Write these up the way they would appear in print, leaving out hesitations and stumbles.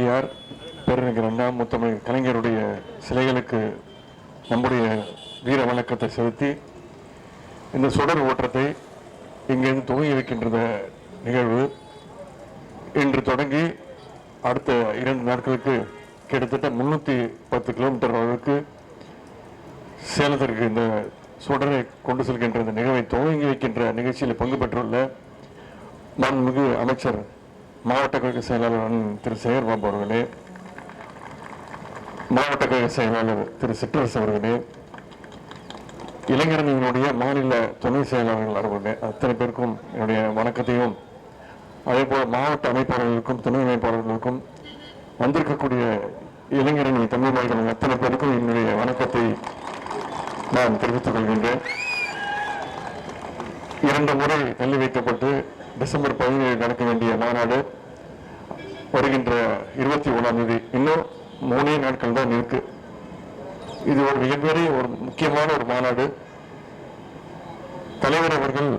பெரியார், பேரறிஞர் அண்ணா, முத்தமிழ் கலைஞருடைய சிலைகளுக்கு நம்முடைய வீர வணக்கத்தை செலுத்தி இந்த சுடர் ஓட்டத்தை இங்கிருந்து துவங்கி வைக்கின்ற நிகழ்வு இன்று தொடங்கி அடுத்த 2 நாட்களுக்கு கிட்டத்தட்ட 310 கிலோமீட்டர் அளவுக்கு சேலத்திற்கு இந்த சுடரை கொண்டு செல்கின்ற இந்த நிகழ்வை துவங்கி வைக்கின்ற நிகழ்ச்சியில் பங்கு பெற்றுள்ள மாண்புமிகு அமைச்சர் மாவட்ட கழக செயலாளர் திரு சேகர்பாபு அவர்களே, மாவட்ட கழக செயலாளர் திரு சிற்றரசு அவர்களே, இளைஞரணியினுடைய மாநில துணை செயலாளர்கள் அவர்களே, அத்தனை பேருக்கும் என்னுடைய வணக்கத்தையும், அதே போல மாவட்ட அமைப்பாளர்களுக்கும் துணை அமைப்பாளர்களுக்கும் வந்திருக்கக்கூடிய இளைஞரணி தமிழர்கள் அத்தனை பேருக்கும் என்னுடைய வணக்கத்தை நான் தெரிவித்துக் கொள்கின்றேன். 2 முறை தள்ளி வைக்கப்பட்டு டிசம்பர் 17 நடக்க வேண்டிய மாநாடு வருகின்ற 21ஆம் தேதி, இன்னும் 3 நாட்கள் தான் இருக்கு. இது ஒரு மிகப்பெரிய ஒரு முக்கியமான ஒரு மாநாடு. தலைவர் அவர்கள்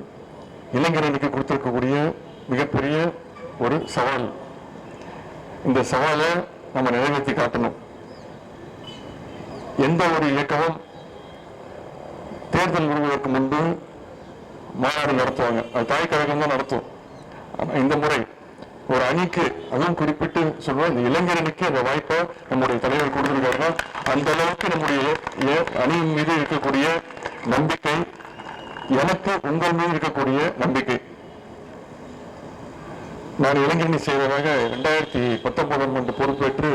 இளைஞரணிக்கு கொடுத்திருக்கக்கூடிய மிகப்பெரிய ஒரு சவால். இந்த சவாலை நம்ம நிறைவேற்றி காட்டணும். எந்த ஒரு இயக்கமும் தேர்தல் வருவதற்கு முன்பு மாநாடு நடத்துவாங்க, அது தாய் கழகம் தான் நடத்தும். இந்த முறை ஒரு அணிக்கு, அதுவும் குறிப்பிட்டு சொல்லுவோம், இந்த இளைஞரணிக்கு அந்த வாய்ப்பை நம்முடைய தலைவர் கொடுத்திருக்காருன்னா அந்த அளவுக்கு நம்முடைய அணியின் மீது இருக்கக்கூடிய நம்பிக்கை, எனக்கு உங்கள் மீது இருக்கக்கூடிய நம்பிக்கை. நான் இளைஞரணி செய்வதாக 2019ஆம் ஆண்டு பொறுப்பேற்று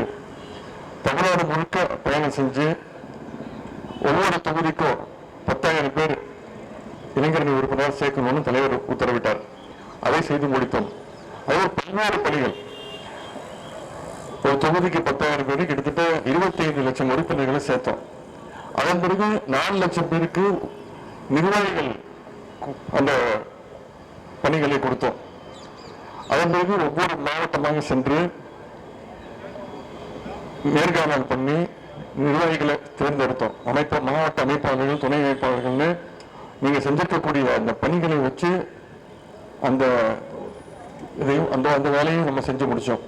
தமிழ்நாடு முழுக்க பயணம் செஞ்சு ஒவ்வொரு தொகுதிக்கும் 10,000 பேர் இளைஞரணி உறுப்பினர் சேர்க்கணும்னு தலைவர் உத்தரவிட்டார். அதை செய்து முடித்தோம். அதே பல்வேறு பணிகள், ஒரு தொகுதிக்கு 10,000 பேருக்கு கிட்டத்தட்ட 25 லட்சம் உறுப்பினர்களை சேர்த்தோம். அதன் பிறகு 4 லட்சம் பேருக்கு நிர்வாகிகள் அந்த பணிகளை கொடுத்தோம். அதன் பிறகு ஒவ்வொரு மாவட்டமாக சென்று நேர்காணல் பண்ணி நிர்வாகிகளை தேர்ந்தெடுத்தோம். மாவட்ட அமைப்பாளர்கள், துணை அமைப்பாளர்கள்னு நீங்க செஞ்சிருக்கக்கூடிய அந்த பணிகளை வச்சு அந்த வேலையும் நம்ம செஞ்சு முடிச்சோம்.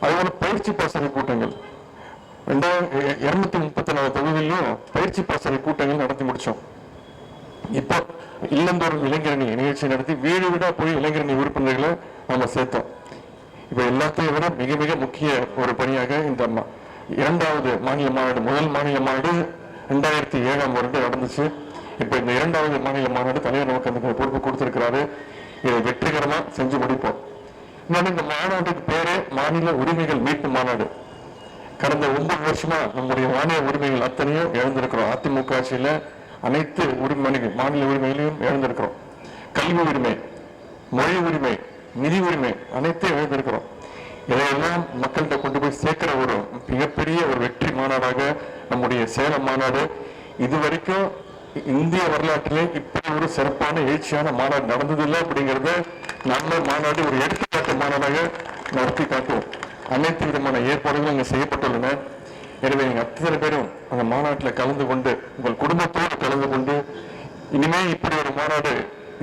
அதேபோல பயிற்சி பாசறை கூட்டங்கள் 234 தொகுதியிலும் பயிற்சி பாசறை கூட்டங்கள் நடத்தி முடிச்சோம். இப்போ இல்லந்தோறும் இளைஞரணி நிகழ்ச்சி நடத்தி வீடு வீடா போய் இளைஞரணி உறுப்பினர்களை நம்ம சேர்த்தோம். இப்ப எல்லாத்தையும் விட மிக மிக முக்கிய ஒரு பணியாக இந்த 2வது மாநில மாநாடு, முதல் மாநில மாநாடு 2007ஆம் வருடம் நடந்துச்சு. இப்ப இந்த 2வது மாநில மாநாடு தலைவர் நமக்கு அந்த பொறுப்பு கொடுத்திருக்கிறாரு. இதை வெற்றிகரமா செஞ்சு முடிப்போம். இன்னொன்று, இந்த மாநாட்டுக்கு பேரே மாநில உரிமைகள் மீட்பு மாநாடு. கடந்த 9 வருஷமா நம்முடைய மாநில உரிமைகள் அத்தனையும் இழந்திருக்கிறோம். அதிமுக ஆட்சியில அனைத்து மாநில உரிமைகளையும் இழந்திருக்கிறோம். கல்வி உரிமை, மொழி உரிமை, நிதி உரிமை அனைத்தையும் இழந்திருக்கிறோம். இதையெல்லாம் மக்கள்கிட்ட கொண்டு போய் சேர்க்கிற ஒரு மிகப்பெரிய ஒரு வெற்றி மாநாடாக நம்முடைய சேலம் மாநாடு. இதுவரைக்கும் இந்திய வரலாற்றிலே இப்படி ஒரு சிறப்பான எழுச்சியான மாநாடு நடந்ததில்லை அப்படிங்கிறத நம்ம மாநாடு ஒரு எடுத்துக்காட்டு மாநாடாக நடத்தி காட்டுவோம். அனைத்து விதமான ஏற்பாடுகளும் இங்கே செய்யப்பட்டுள்ளன. எனவே நீங்க அத்தனை பேரும் அந்த மாநாட்டில் கலந்து கொண்டு, உங்கள் குடும்பத்தோடு கலந்து கொண்டு, இனிமே இப்படி ஒரு மாநாடு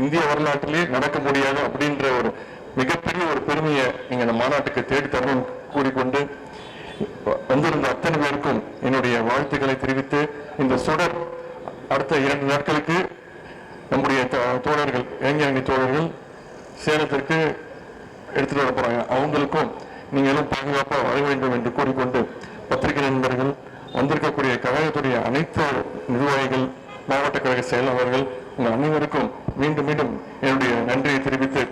இந்திய வரலாற்றிலே நடக்க முடியாது அப்படின்ற ஒரு மிகப்பெரிய ஒரு பெருமையை நீங்க அந்த மாநாட்டுக்கு தேடி தரணும் கூறிக்கொண்டு, வந்திருந்த அத்தனை பேருக்கும் என்னுடைய வாழ்த்துக்களை தெரிவித்து, இந்த சுடர் அடுத்த 2 நாட்களுக்கு நம்முடைய தோழர்கள், இளைஞரணி தோழர்கள் சேலத்திற்கு எடுத்துட்டு வர போறாங்க. அவங்களுக்கும் நீங்களும் பாதுகாப்பாக வர வேண்டும் என்று கூறிக்கொண்டு, பத்திரிகை நண்பர்கள், வந்திருக்கக்கூடிய கழகத்துடைய அனைத்து நிர்வாகிகள், மாவட்ட கழக செயலாளர்கள், உங்கள் அனைவருக்கும் மீண்டும் மீண்டும் என்னுடைய நன்றியை தெரிவித்து,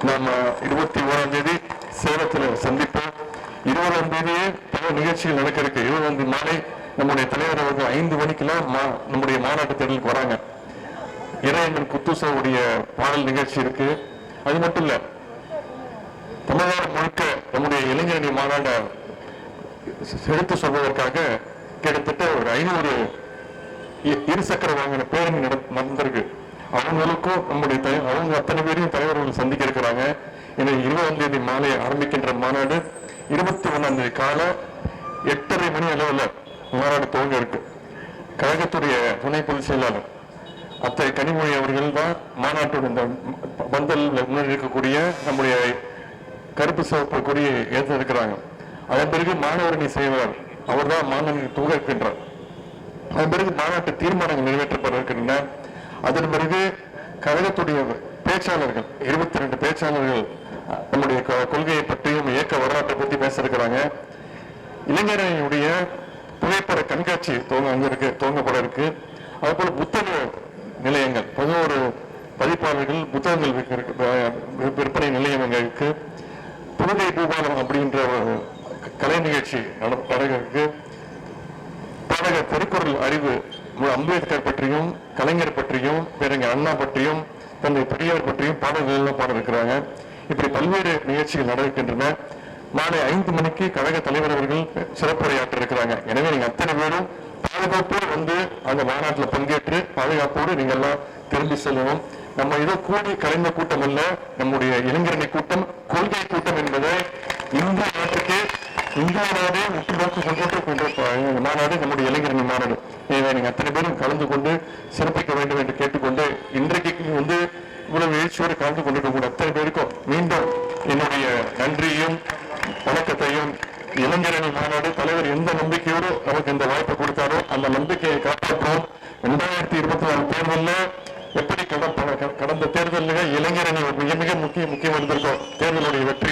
நாம 21ஆம் தேதி சேலத்தில் சந்திப்போம். 20ஆம் தேதியே பல நிகழ்ச்சிகள் நடக்க இருக்கு. 20ஆம் தேதி மாலை நம்முடைய தலைவர் அவர்கள் 5 மணிக்கெல்லாம் நம்முடைய மாநாட்டு தேர்தலுக்கு வராங்க. இறையன் குத்துசாவுடைய பாடல் நிகழ்ச்சி இருக்கு. அது மட்டும் இல்ல, தமிழ்நாடு முழுக்க நம்முடைய இளைஞரணி மாநாட்டை எடுத்து சொல்வதற்காக கிட்டத்தட்ட ஒரு 500 இருசக்கர வாகன பேரணி நடந்திருக்கு. அவங்களுக்கும் நம்முடைய அவங்க அத்தனை பேரையும் தலைவர்கள் சந்திக்க இருக்கிறாங்க. எனவே 20ஆம் தேதி மாலை ஆரம்பிக்கின்ற மாநாடு 21ஆம் தேதி காலை 8:30 மணி அளவில் மாநாடு துவங்க இருக்கு. கழகத்துடைய துணை பொதுச் செயலாளர் அத்தை கனிமொழி அவர்கள் தான் மாநாட்டோட இந்த பந்தல் முன்னாடி இருக்கக்கூடிய நம்முடைய கருப்பு சிவப்பு கொடியை ஏற்ற இருக்கிறாங்க. அதன் பிறகு மாணவரணி செயலாளர் அவர் தான் மாணவனை துவக்கின்றார். அதன் பிறகு மாநாட்டு தீர்மானங்கள் நிறைவேற்றப்பட இருக்கின்றன. அதன் பிறகு கழகத்துடைய பேச்சாளர்கள் 22 பேச்சாளர்கள் நம்முடைய கொள்கையை பற்றியும் இயக்க வரலாற்றை பற்றி பேச இருக்கிறாங்க. இளைஞரணியுடைய புகைப்பட கண்காட்சி துவங்கப்பட இருக்கு. அதுபோல புத்தக நிலையங்கள் 11 பதிப்பாளர்கள் புத்தகங்கள் விற்பனை நிலையம் அங்க இருக்கு. புதுகை பூபாலம் அப்படின்ற ஒரு கலை நிகழ்ச்சி நடக்க. பாடகர் திருக்குறள் அறிவு அம்பேத்கர் பற்றியும் கலைஞர் பற்றியும் பேரறிஞர் அண்ணா பற்றியும் தந்தை பெரியார் பற்றியும் பாடல்கள் எல்லாம் பாட இருக்கிறாங்க. இப்படி பல்வேறு நிகழ்ச்சிகள் நடக்கின்றன. மாலை 5 மணிக்கு கழக தலைவர் அவர்கள் சிறப்புரையாற்ற இருக்கிறாங்க. எனவே நீங்க அத்தனை பேரும் பாதுகாப்போடு வந்து அந்த மாநாட்டில் பங்கேற்று பாதுகாப்போடு நீங்க எல்லாம் திரும்பி செல்லணும். நம்ம ஏதோ கூடி கலைந்த கூட்டம் அல்ல, நம்முடைய இளைஞரணி கூட்டம் கொள்கை கூட்டம் என்பதை இந்திய நாட்டுக்கு இந்திய நாடே முற்று நோக்கு கொண்டு மாநாடு நம்முடைய இளைஞரணி மாநாடு. நீங்க அத்தனை பேரும் கலந்து கொண்டு சிறப்பிக்க வேண்டும் என்று கேட்டுக்கொண்டு இன்றைக்கு இவ்வளவு எழுச்சியோடு கலந்து கொண்டிருக்கக்கூடிய அத்தனை பேருக்கும் மீண்டும் என்னுடைய நன்றியும் வணக்கத்தையும். இளைஞரணி மாநாடு தலைவர் எந்த நம்பிக்கையோடு நமக்கு இந்த வாய்ப்பை கொடுத்தாரோ அந்த நம்பிக்கையை காப்பாற்றுவோம். 2024 தேர்தலில் எப்படி கடந்த தேர்தலில் இளைஞரணி மிக மிக முக்கியம் இருந்திருக்கோம். தேர்தலுடைய வெற்றி